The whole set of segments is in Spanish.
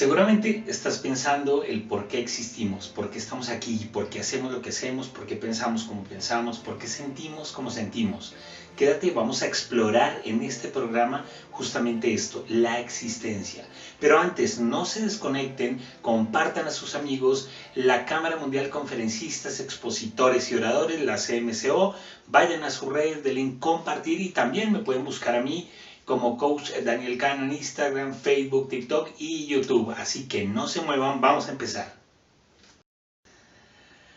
Seguramente estás pensando el por qué existimos, por qué estamos aquí, por qué hacemos lo que hacemos, por qué pensamos como pensamos, por qué sentimos como sentimos. Quédate, vamos a explorar en este programa justamente esto, la existencia. Pero antes, no se desconecten, compartan a sus amigos la Cámara Mundial Conferencistas, Expositores y Oradores, la CMCO, vayan a sus redes, denle en compartir y también me pueden buscar a mí como Coach Daniel Cano en Instagram, Facebook, TikTok y YouTube. Así que no se muevan, vamos a empezar.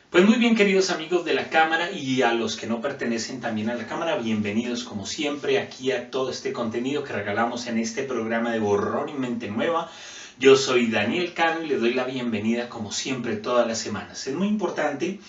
Pues muy bien, queridos amigos de la Cámara y a los que no pertenecen también a la Cámara, bienvenidos como siempre aquí a todo este contenido que regalamos en este programa de Borrón y Mente Nueva. Yo soy Daniel Cano y les doy la bienvenida como siempre todas las semanas. Es muy importante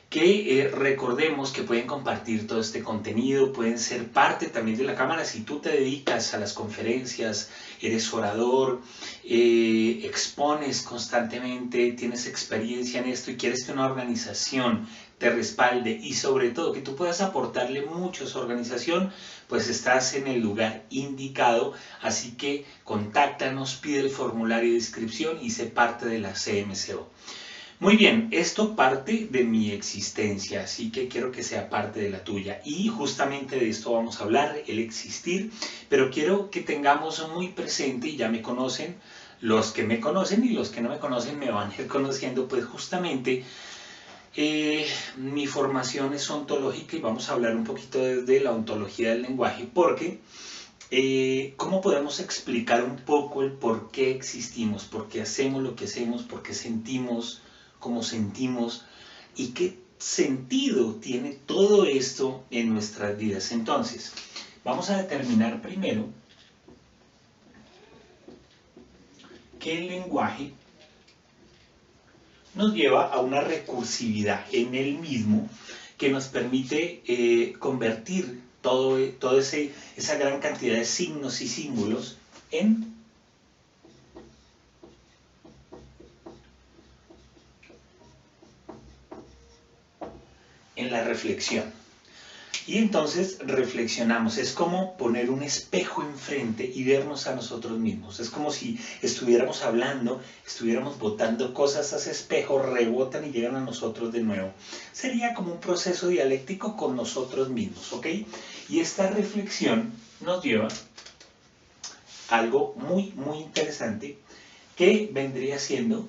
que recordemos que pueden compartir todo este contenido, pueden ser parte también de la Cámara. Si tú te dedicas a las conferencias, eres orador, expones constantemente, tienes experiencia en esto y quieres que una organización te respalde y sobre todo que tú puedas aportarle mucho a su organización, pues estás en el lugar indicado. Así que contáctanos, pide el formulario de inscripción y sé parte de la CMCO. Muy bien, esto parte de mi existencia, así que quiero que sea parte de la tuya. Y justamente de esto vamos a hablar, el existir, pero quiero que tengamos muy presente, y ya me conocen, los que me conocen y los que no me conocen me van a ir conociendo, pues justamente mi formación es ontológica y vamos a hablar un poquito desde la ontología del lenguaje, porque ¿cómo podemos explicar un poco el por qué existimos, por qué hacemos lo que hacemos, por qué sentimos como sentimos y qué sentido tiene todo esto en nuestras vidas? Entonces, vamos a determinar primero que el lenguaje nos lleva a una recursividad en él mismo que nos permite convertir toda esa gran cantidad de signos y símbolos en la reflexión. Y entonces reflexionamos, es como poner un espejo enfrente y vernos a nosotros mismos. Es como si estuviéramos hablando, estuviéramos botando cosas a ese espejo, rebotan y llegan a nosotros de nuevo. Sería como un proceso dialéctico con nosotros mismos, ¿ok? Y esta reflexión nos lleva a algo muy, muy interesante que vendría siendo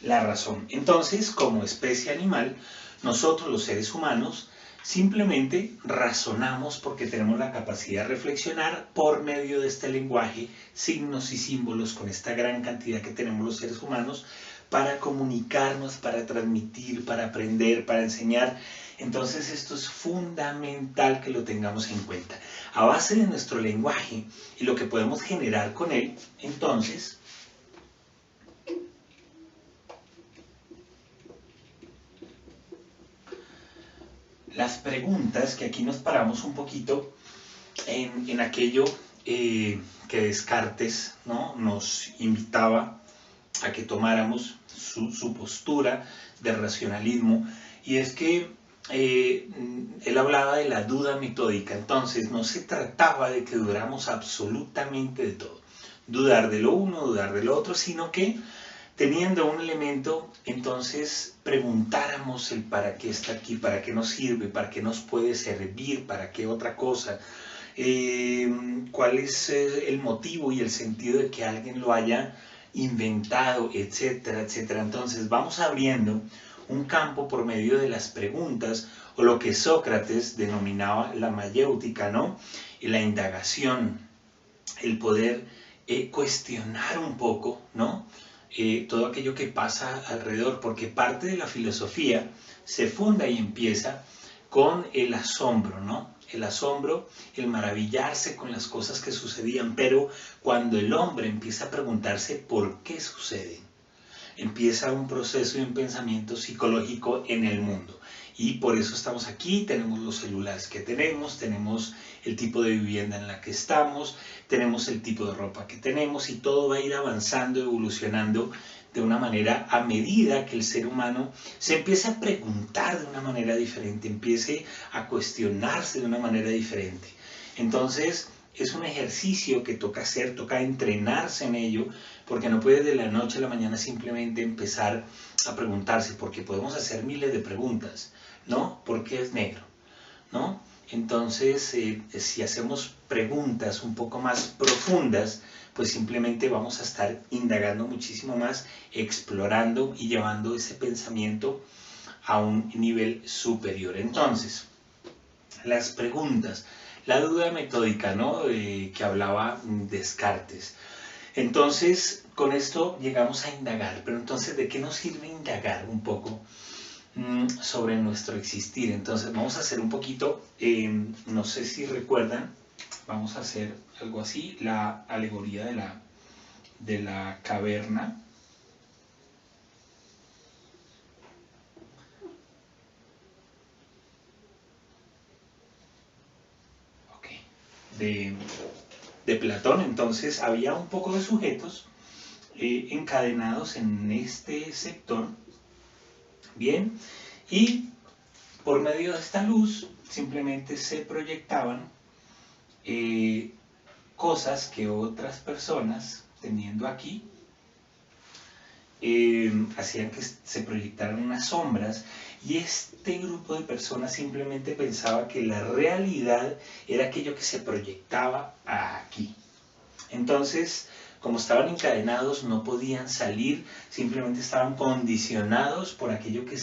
la razón. Entonces, como especie animal, nosotros los seres humanos simplemente razonamos porque tenemos la capacidad de reflexionar por medio de este lenguaje, signos y símbolos, con esta gran cantidad que tenemos los seres humanos, para comunicarnos, para transmitir, para aprender, para enseñar. Entonces esto es fundamental que lo tengamos en cuenta. A base de nuestro lenguaje y lo que podemos generar con él, entonces las preguntas, que aquí nos paramos un poquito en aquello que Descartes, ¿no?, nos invitaba a que tomáramos su postura de racionalismo, y es que él hablaba de la duda metódica. Entonces no se trataba de que dudáramos absolutamente de todo, dudar de lo uno, dudar de lo otro, sino que teniendo un elemento, entonces preguntáramos el para qué está aquí, para qué nos sirve, para qué nos puede servir, para qué otra cosa, cuál es el motivo y el sentido de que alguien lo haya inventado, etcétera, etcétera. Entonces vamos abriendo un campo por medio de las preguntas, o lo que Sócrates denominaba la mayéutica, ¿no?, y la indagación, el poder cuestionar un poco, ¿no?, todo aquello que pasa alrededor, porque parte de la filosofía se funda y empieza con el asombro, ¿no? El asombro, el maravillarse con las cosas que sucedían, pero cuando el hombre empieza a preguntarse por qué suceden, empieza un proceso y un pensamiento psicológico en el mundo. Y por eso estamos aquí, tenemos los celulares que tenemos el tipo de vivienda en la que estamos, tenemos el tipo de ropa que tenemos, y todo va a ir avanzando, evolucionando de una manera a medida que el ser humano se empiece a preguntar de una manera diferente, empiece a cuestionarse de una manera diferente. Entonces, es un ejercicio que toca hacer, toca entrenarse en ello, porque no puede de la noche a la mañana simplemente empezar a preguntarse, porque podemos hacer miles de preguntas, ¿no? ¿Por qué es negro? ¿No? Entonces, si hacemos preguntas un poco más profundas, pues simplemente vamos a estar indagando muchísimo más, explorando y llevando ese pensamiento a un nivel superior. Entonces, las preguntas, la duda metódica, ¿no? Que hablaba Descartes. Entonces, con esto llegamos a indagar, pero entonces, ¿de qué nos sirve indagar un poco sobre nuestro existir? Entonces, vamos a hacer un poquito, no sé si recuerdan, vamos a hacer algo así, la alegoría de la caverna. Okay. De Platón. Entonces, había un poco de sujetos encadenados en este sector, bien, y por medio de esta luz simplemente se proyectaban cosas que otras personas, teniendo aquí, hacían que se proyectaran unas sombras, y este grupo de personas simplemente pensaba que la realidad era aquello que se proyectaba aquí. Entonces, como estaban encadenados, no podían salir, simplemente estaban condicionados por aquello que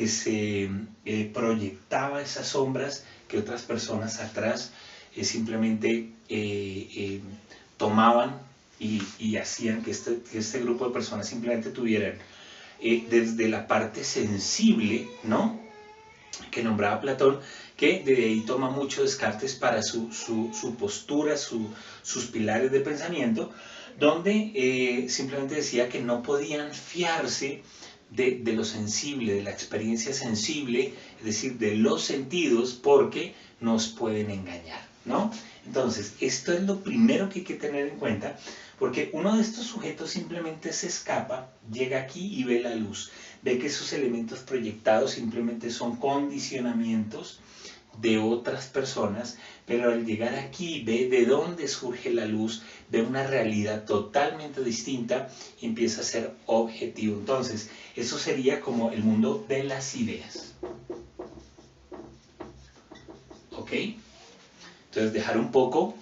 se proyectaba, esas sombras que otras personas atrás simplemente tomaban y hacían que este grupo de personas simplemente tuvieran desde la parte sensible, ¿no?, que nombraba Platón, que de ahí toma mucho Descartes para su postura, sus pilares de pensamiento, donde simplemente decía que no podían fiarse de lo sensible, de la experiencia sensible, es decir, de los sentidos, porque nos pueden engañar, ¿no? Entonces, esto es lo primero que hay que tener en cuenta, porque uno de estos sujetos simplemente se escapa, llega aquí y ve la luz, ve que esos elementos proyectados simplemente son condicionamientos de otras personas, pero al llegar aquí ve de dónde surge la luz, ve una realidad totalmente distinta y empieza a ser objetivo. Entonces, eso sería como el mundo de las ideas. ¿Ok? Entonces, dejar un poco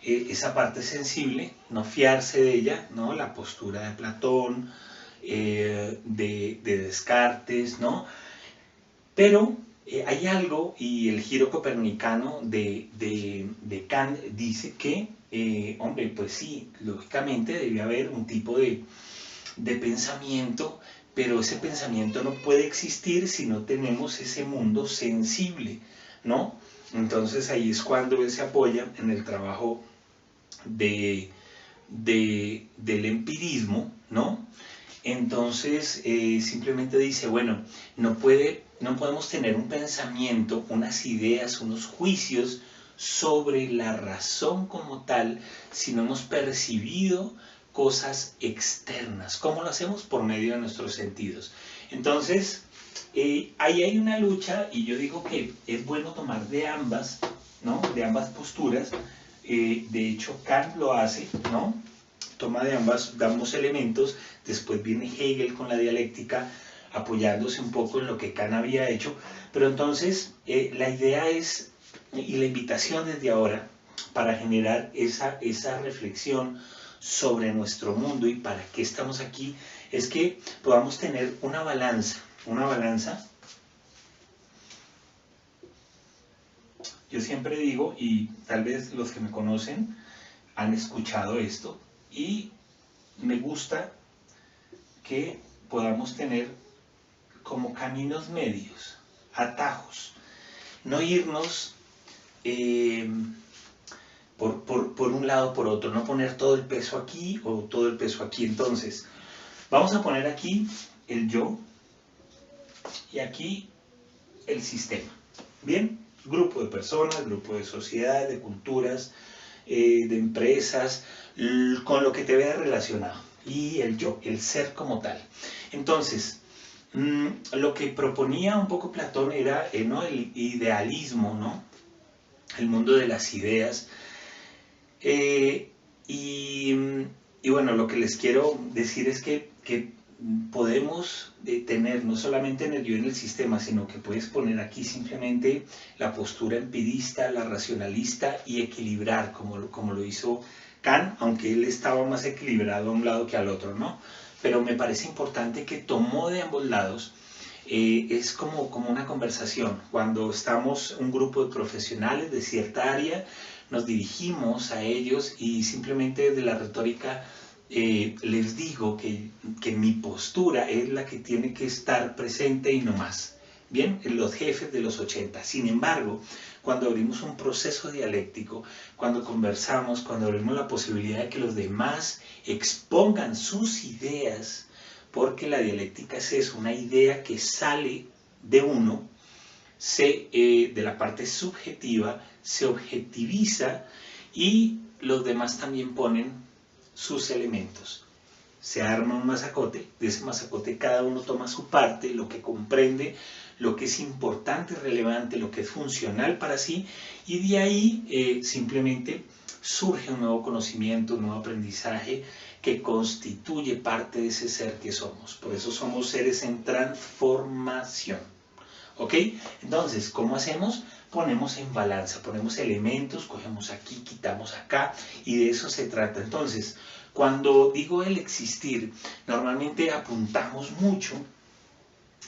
esa parte sensible, no fiarse de ella, ¿no? La postura de Platón, de Descartes, ¿no? Pero hay algo, y el giro copernicano de Kant dice que, hombre, pues sí, lógicamente debe haber un tipo de pensamiento, pero ese pensamiento no puede existir si no tenemos ese mundo sensible, ¿no? Entonces ahí es cuando él se apoya en el trabajo del empirismo, ¿no? Entonces simplemente dice, bueno, no podemos tener un pensamiento, unas ideas, unos juicios sobre la razón como tal si no hemos percibido cosas externas. ¿Cómo lo hacemos? Por medio de nuestros sentidos. Entonces, ahí hay una lucha, y yo digo que es bueno tomar de ambas, ¿no? De ambas posturas. De hecho, Kant lo hace, ¿no? Toma de ambos elementos. Después viene Hegel con la dialéctica, apoyándose un poco en lo que Kant había hecho. Pero entonces, la idea es, y la invitación desde ahora, para generar esa reflexión sobre nuestro mundo y para qué estamos aquí, es que podamos tener una balanza. Yo siempre digo, y tal vez los que me conocen han escuchado esto, y me gusta que podamos tener como caminos medios, atajos, no irnos por un lado o por otro, no poner todo el peso aquí o todo el peso aquí. Entonces, vamos a poner aquí el yo y aquí el sistema. Bien, grupo de personas, grupo de sociedades, de culturas, de empresas, con lo que te veas relacionado. Y el yo, el ser como tal. Entonces, lo que proponía un poco Platón era, ¿no?, el idealismo, ¿no? el mundo de las ideas. Y, y bueno, lo que les quiero decir es que podemos tener no solamente en el yo en el sistema, sino que puedes poner aquí simplemente la postura empirista, la racionalista y equilibrar, como lo hizo Kant, aunque él estaba más equilibrado a un lado que al otro, ¿no? Pero me parece importante que tomó de ambos lados. Es como una conversación. Cuando estamos un grupo de profesionales de cierta área, nos dirigimos a ellos y simplemente desde la retórica les digo que mi postura es la que tiene que estar presente y no más. Bien, los jefes de los 80. Sin embargo, cuando abrimos un proceso dialéctico, cuando conversamos, cuando abrimos la posibilidad de que los demás expongan sus ideas, porque la dialéctica es eso, una idea que sale de uno, de la parte subjetiva, se objetiviza y los demás también ponen sus elementos. Se arma un masacote, de ese masacote cada uno toma su parte, lo que comprende, lo que es importante, relevante, lo que es funcional para sí, y de ahí simplemente surge un nuevo conocimiento, un nuevo aprendizaje que constituye parte de ese ser que somos. Por eso somos seres en transformación. ¿Ok? Entonces, ¿cómo hacemos? Ponemos en balanza, ponemos elementos, cogemos aquí, quitamos acá, y de eso se trata. Entonces, cuando digo el existir, normalmente apuntamos mucho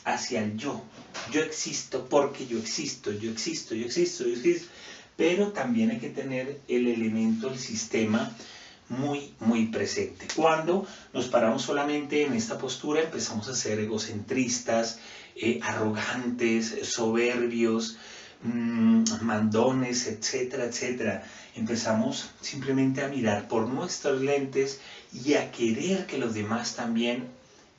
hacia el yo. Yo existo porque yo existo, yo existo, yo existo, yo existo. Pero también hay que tener el elemento, el sistema muy presente. Cuando nos paramos solamente en esta postura, empezamos a ser egocentristas, arrogantes, soberbios, mandones, etcétera, etcétera. Empezamos simplemente a mirar por nuestros lentes y a querer que los demás también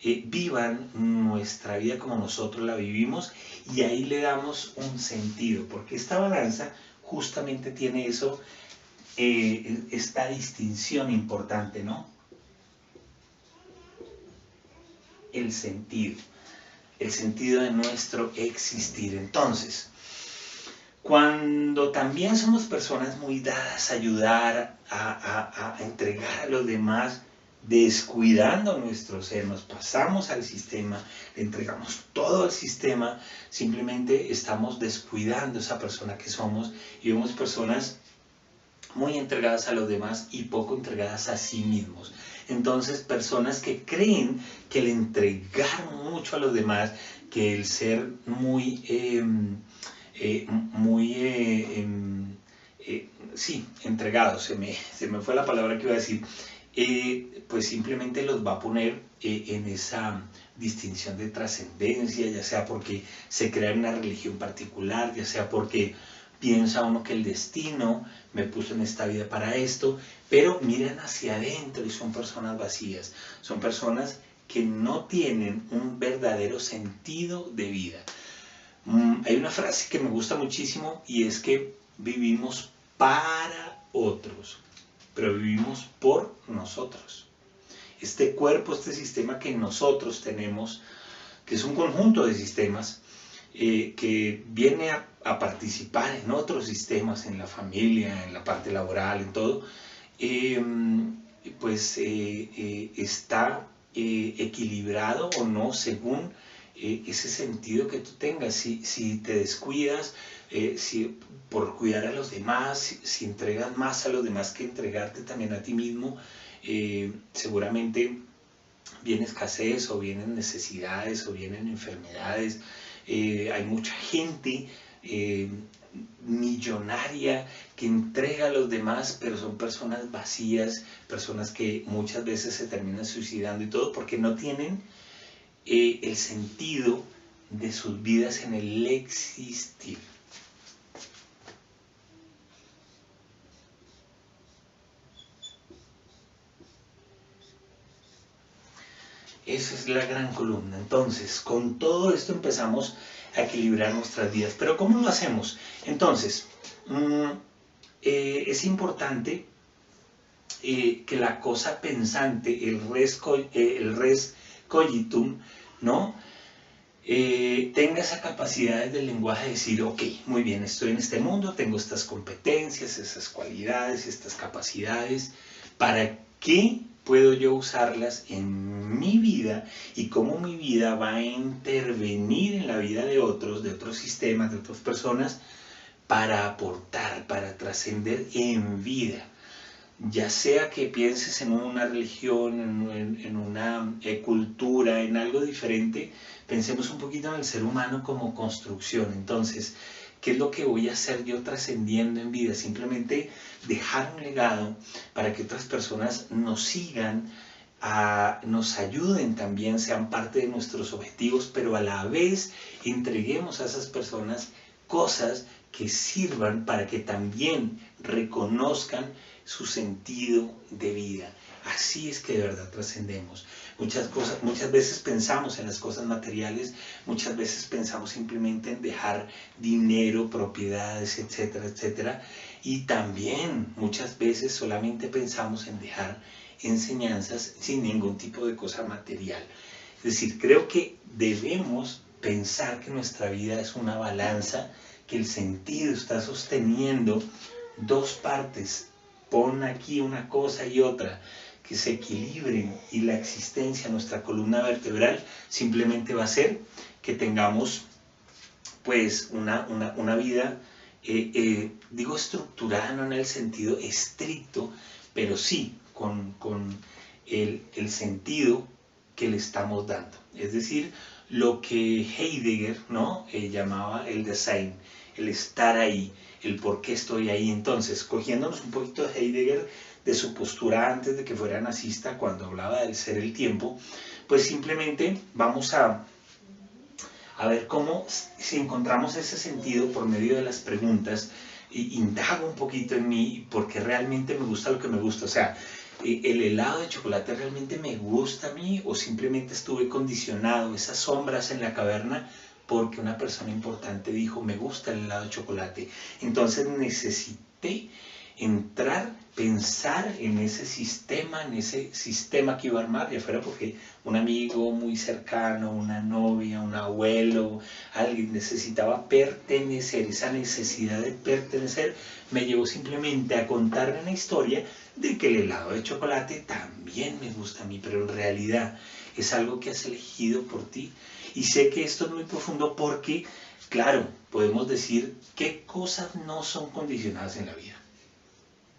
vivan nuestra vida como nosotros la vivimos, y ahí le damos un sentido, porque esta balanza justamente tiene eso, esta distinción importante, ¿no? El sentido de nuestro existir. Entonces, cuando también somos personas muy dadas a ayudar, a entregar a los demás, descuidando nuestro ser, nos pasamos al sistema, le entregamos todo al sistema, simplemente estamos descuidando esa persona que somos, y vemos personas muy entregadas a los demás y poco entregadas a sí mismos. Entonces, personas que creen que el entregar mucho a los demás, que el ser muy sí, entregado, se me fue la palabra que iba a decir, pues simplemente los va a poner en esa distinción de trascendencia, ya sea porque se crea una religión particular, ya sea porque piensa uno que el destino me puso en esta vida para esto, pero miran hacia adentro y son personas vacías, son personas que no tienen un verdadero sentido de vida. Hay una frase que me gusta muchísimo, y es que vivimos para otros, pero vivimos por nosotros. Este cuerpo, este sistema que nosotros tenemos, que es un conjunto de sistemas, que viene a participar en otros sistemas, en la familia, en la parte laboral, en todo, pues está equilibrado o no según ese sentido que tú tengas. Si te descuidas, si por cuidar a los demás, si entregas más a los demás que entregarte también a ti mismo, seguramente viene escasez, o vienen necesidades, o vienen enfermedades. Hay mucha gente millonaria que entrega a los demás, pero son personas vacías, personas que muchas veces se terminan suicidando y todo porque no tienen el sentido de sus vidas en el existir. Esa es la gran columna. Entonces, con todo esto empezamos a equilibrar nuestras vidas. ¿Pero cómo lo hacemos? Entonces, es importante que la cosa pensante, el res cogitum, ¿no? tenga esa capacidad del lenguaje de decir, ok, muy bien, estoy en este mundo, tengo estas competencias, esas cualidades, estas capacidades, ¿para qué puedo yo usarlas en mi vida y cómo mi vida va a intervenir en la vida de otros sistemas, de otras personas, para aportar, para trascender en vida? Ya sea que pienses en una religión, en una cultura, en algo diferente, pensemos un poquito en el ser humano como construcción. Entonces, ¿qué es lo que voy a hacer yo trascendiendo en vida? Simplemente dejar un legado para que otras personas nos sigan, nos ayuden también, sean parte de nuestros objetivos, pero a la vez entreguemos a esas personas cosas que sirvan para que también reconozcan su sentido de vida. Así es que de verdad trascendemos. Muchas veces pensamos en las cosas materiales, muchas veces pensamos simplemente en dejar dinero, propiedades, etcétera, etcétera. Y también muchas veces solamente pensamos en dejar enseñanzas sin ningún tipo de cosa material. Es decir, creo que debemos pensar que nuestra vida es una balanza, que el sentido está sosteniendo dos partes. Pon aquí una cosa y otra, que se equilibren, y la existencia, nuestra columna vertebral, simplemente va a ser que tengamos pues una vida, digo estructurada, no en el sentido estricto, pero sí con el sentido que le estamos dando. Es decir, lo que Heidegger, ¿no?, llamaba el Dasein, el estar ahí, el por qué estoy ahí. Entonces, cogiéndonos un poquito de Heidegger, de su postura antes de que fuera nazista, cuando hablaba del ser el tiempo, pues simplemente vamos a ver cómo, si encontramos ese sentido por medio de las preguntas, indago un poquito en mí, porque realmente me gusta lo que me gusta. O sea, ¿el helado de chocolate realmente me gusta a mí, o simplemente estuve condicionado, esas sombras en la caverna, porque una persona importante dijo, me gusta el helado de chocolate? Entonces necesité entrar, pensar en ese sistema que iba a armar, ya fuera porque un amigo muy cercano, una novia, un abuelo, alguien necesitaba pertenecer. Esa necesidad de pertenecer me llevó simplemente a contarle una historia de que el helado de chocolate también me gusta a mí, pero en realidad es algo que has elegido por ti. Y sé que esto es muy profundo porque, claro, podemos decir qué cosas no son condicionadas en la vida.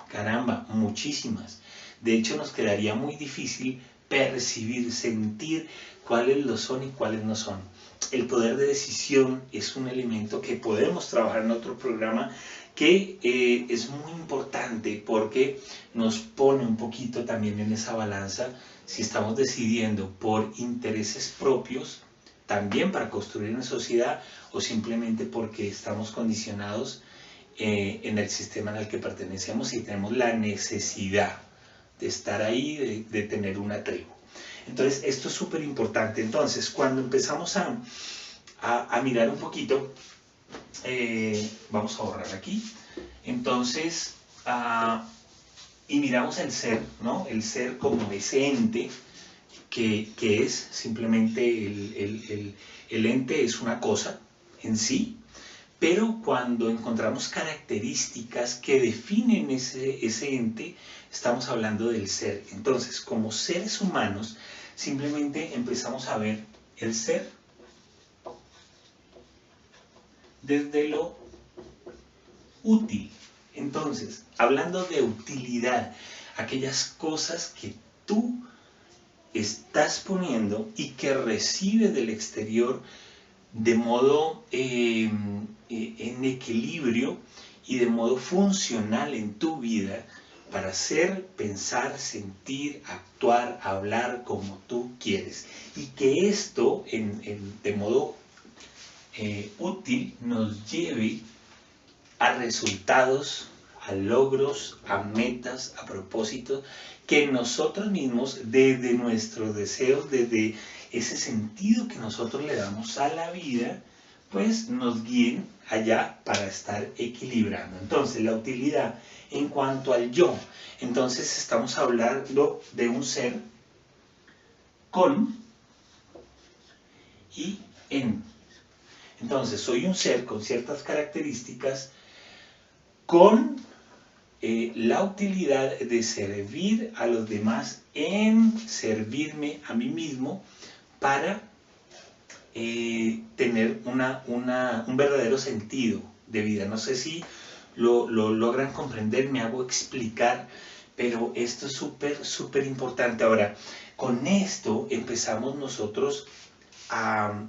Caramba, muchísimas. De hecho, nos quedaría muy difícil percibir, sentir cuáles lo son y cuáles no son. El poder de decisión es un elemento que podemos trabajar en otro programa, que es muy importante porque nos pone un poquito también en esa balanza si estamos decidiendo por intereses propios, también para construir una sociedad, o simplemente porque estamos condicionados en el sistema en el que pertenecemos y tenemos la necesidad de estar ahí, de tener una tribu. Entonces, esto es súper importante. Entonces, cuando empezamos a mirar un poquito, vamos a borrar aquí. Entonces, y miramos el ser, ¿no? El ser como ese ente que es simplemente el ente, es una cosa en sí. Pero cuando encontramos características que definen ese ente, estamos hablando del ser. Entonces, como seres humanos, simplemente empezamos a ver el ser desde lo útil. Entonces, hablando de utilidad, aquellas cosas que tú estás poniendo y que recibes del exterior de modo en equilibrio y de modo funcional en tu vida, para hacer, pensar, sentir, actuar, hablar como tú quieres, y que esto de modo útil nos lleve a resultados, a logros, a metas, a propósitos, que nosotros mismos, desde nuestros deseos, desde ese sentido que nosotros le damos a la vida, pues nos guíen allá para estar equilibrando. Entonces, la utilidad en cuanto al yo, entonces estamos hablando de un ser con y en. Entonces, soy un ser con ciertas características con la utilidad de servir a los demás, en servirme a mí mismo para tener un verdadero sentido de vida. No sé si lo logran comprender, me hago explicar, pero esto es súper importante. Ahora, con esto empezamos nosotros a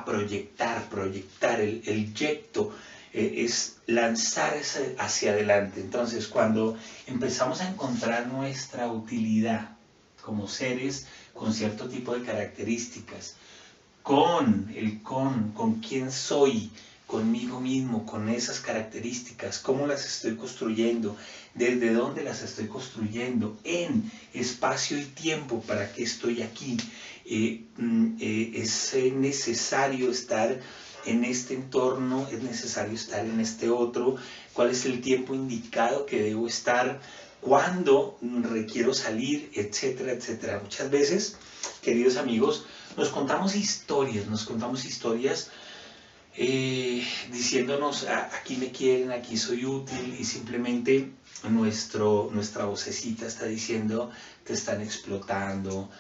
proyectar el yecto, es lanzar hacia adelante. Entonces, cuando empezamos a encontrar nuestra utilidad como seres con cierto tipo de características, con quién soy, conmigo mismo, con esas características, cómo las estoy construyendo, desde dónde las estoy construyendo, en espacio y tiempo, para qué estoy aquí. Es necesario estar en este entorno, es necesario estar en este otro, cuál es el tiempo indicado que debo estar, cuándo requiero salir, etcétera, etcétera. Muchas veces, queridos amigos, nos contamos historias diciéndonos aquí me quieren, aquí soy útil, y simplemente nuestra vocecita está diciendo te están explotando,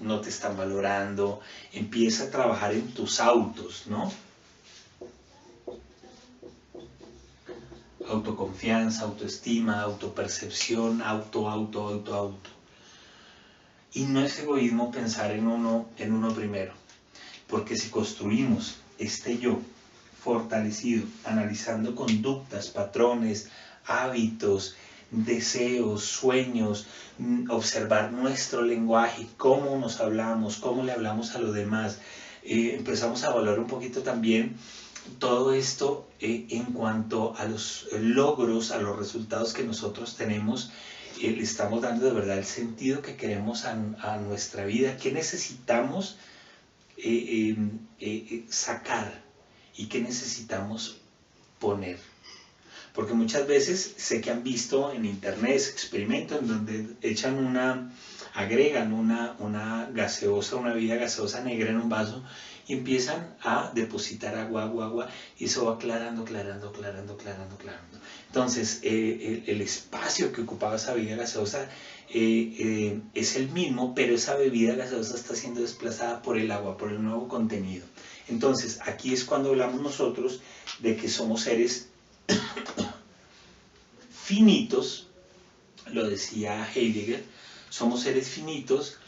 no te están valorando. Empieza a trabajar en tus autos, ¿no? Autoconfianza, autoestima, autopercepción, auto. Y no es egoísmo pensar en uno primero, porque si construimos este yo fortalecido, analizando conductas, patrones, hábitos, deseos, sueños, observar nuestro lenguaje, cómo nos hablamos, cómo le hablamos a los demás, empezamos a valorar un poquito también todo esto en cuanto a los logros, a los resultados que nosotros tenemos. Le estamos dando de verdad el sentido que queremos a nuestra vida, qué necesitamos sacar y qué necesitamos poner. Porque muchas veces sé que han visto en internet experimentos en donde agregan una gaseosa, una bebida gaseosa negra en un vaso y empiezan a depositar agua, y eso va aclarando. Entonces, el espacio que ocupaba esa bebida gaseosa es el mismo, pero esa bebida gaseosa está siendo desplazada por el agua, por el nuevo contenido. Entonces, aquí es cuando hablamos nosotros de que somos seres finitos, lo decía Heidegger, somos seres finitos,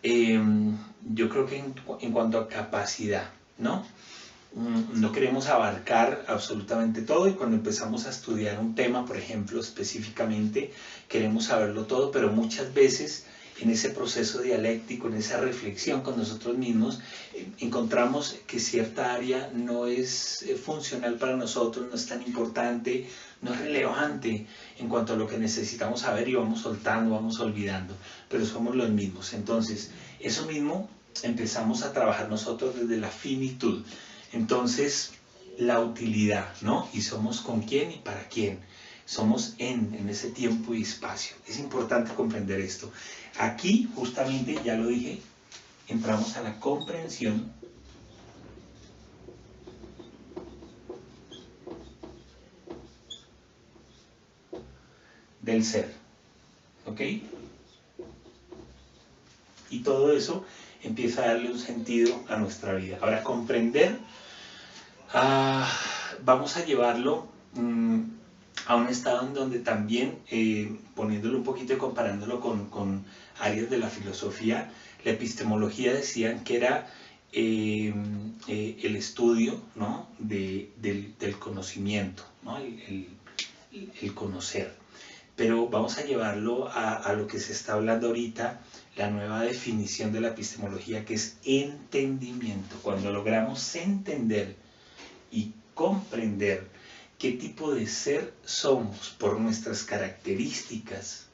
yo creo que en cuanto a capacidad, ¿no? No queremos abarcar absolutamente todo, y cuando empezamos a estudiar un tema, por ejemplo, específicamente, queremos saberlo todo, pero muchas veces en ese proceso dialéctico, en esa reflexión con nosotros mismos, encontramos que cierta área no es funcional para nosotros, no es tan importante, no es relevante en cuanto a lo que necesitamos saber, y vamos soltando, vamos olvidando, pero somos los mismos. Entonces, eso mismo empezamos a trabajar nosotros desde la finitud. Entonces, la utilidad, ¿no? Y somos con quién y para quién. Somos en ese tiempo y espacio. Es importante comprender esto. Aquí, justamente, ya lo dije, entramos a la comprensión del ser. ¿Ok? Y todo eso empieza a darle un sentido a nuestra vida. Ahora, comprender, vamos a llevarlo a un estado en donde también, poniéndolo un poquito y comparándolo con áreas de la filosofía, la epistemología decían que era el estudio, ¿no? del conocimiento, ¿no? el conocer. Pero vamos a llevarlo a lo que se está hablando ahorita, la nueva definición de la epistemología, que es entendimiento. Cuando logramos entender y comprender qué tipo de ser somos por nuestras características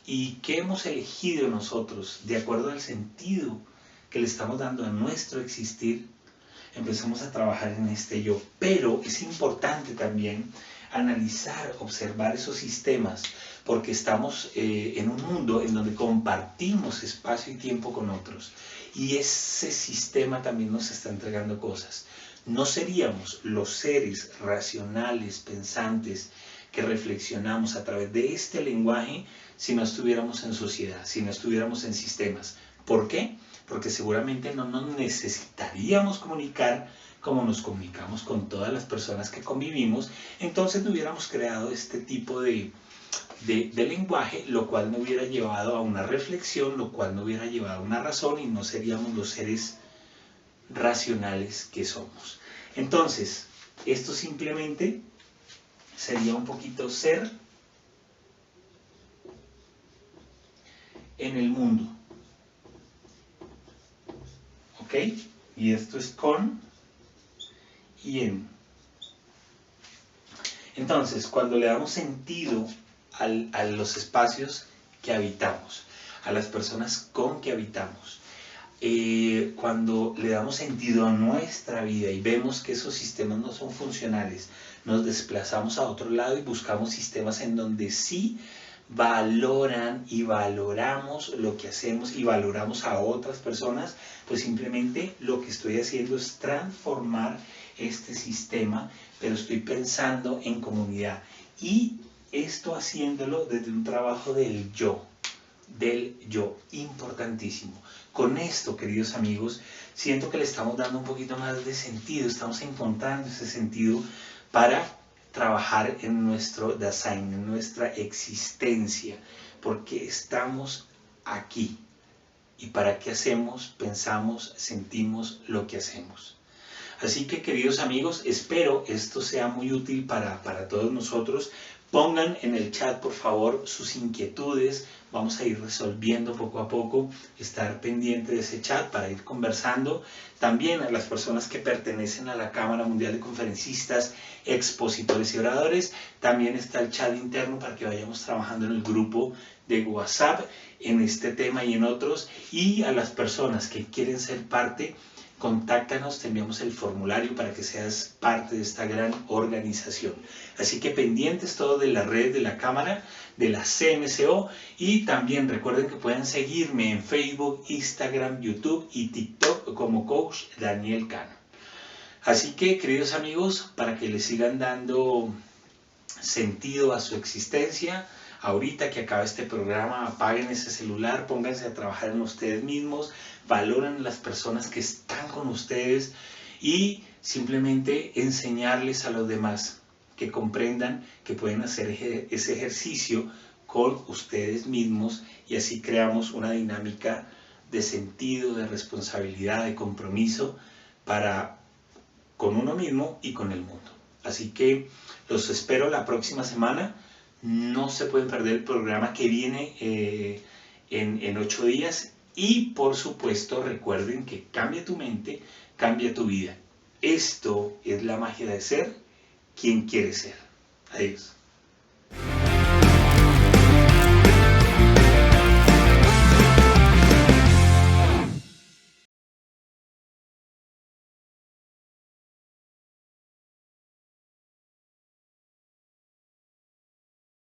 y qué hemos elegido nosotros de acuerdo al sentido que le estamos dando a nuestro existir, empezamos a trabajar en este yo. Pero es importante también analizar, observar esos sistemas, porque estamos en un mundo en donde compartimos espacio y tiempo con otros. y ese sistema también nos está entregando cosas. No seríamos los seres racionales, pensantes, que reflexionamos a través de este lenguaje si no estuviéramos en sociedad, si no estuviéramos en sistemas. ¿Por qué? Porque seguramente no nos necesitaríamos comunicar como nos comunicamos con todas las personas que convivimos, entonces no hubiéramos creado este tipo de lenguaje, lo cual no hubiera llevado a una reflexión, lo cual no hubiera llevado a una razón y no seríamos los seres racionales que somos. Entonces, esto simplemente sería un poquito ser en el mundo. ¿Ok? Y esto es con y en. Entonces, cuando le damos sentido a los espacios que habitamos, a las personas con que habitamos, cuando le damos sentido a nuestra vida y vemos que esos sistemas no son funcionales, nos desplazamos a otro lado y buscamos sistemas en donde sí valoran y valoramos lo que hacemos y valoramos a otras personas, pues simplemente lo que estoy haciendo es transformar este sistema, pero estoy pensando en comunidad y esto haciéndolo desde un trabajo del yo, importantísimo. Con esto, queridos amigos, siento que le estamos dando un poquito más de sentido, estamos encontrando ese sentido para trabajar en nuestro Dasein, en nuestra existencia, porque estamos aquí. ¿Y para qué hacemos, pensamos, sentimos lo que hacemos? Así que, queridos amigos, espero esto sea muy útil para todos nosotros. Pongan en el chat, por favor, sus inquietudes. Vamos a ir resolviendo poco a poco, estar pendiente de ese chat para ir conversando. También a las personas que pertenecen a la Cámara Mundial de Conferencistas, Expositores y Oradores. También está el chat interno para que vayamos trabajando en el grupo de WhatsApp en este tema y en otros. Y a las personas que quieren ser parte, contáctanos, te enviamos el formulario para que seas parte de esta gran organización. Así que pendientes todo de la red de la Cámara, de la CMCO, y también recuerden que pueden seguirme en Facebook, Instagram, YouTube y TikTok como Coach Daniel Cano. Así que, queridos amigos, para que les sigan dando sentido a su existencia, ahorita que acaba este programa, apaguen ese celular, pónganse a trabajar en ustedes mismos, valoren a las personas que están con ustedes y simplemente enseñarles a los demás que comprendan que pueden hacer ese ejercicio con ustedes mismos y así creamos una dinámica de sentido, de responsabilidad, de compromiso con uno mismo y con el mundo. Así que los espero la próxima semana. No se pueden perder el programa que viene en 8 días. Y por supuesto recuerden que cambia tu mente, cambia tu vida. Esto es la magia de ser quien quieres ser. Adiós.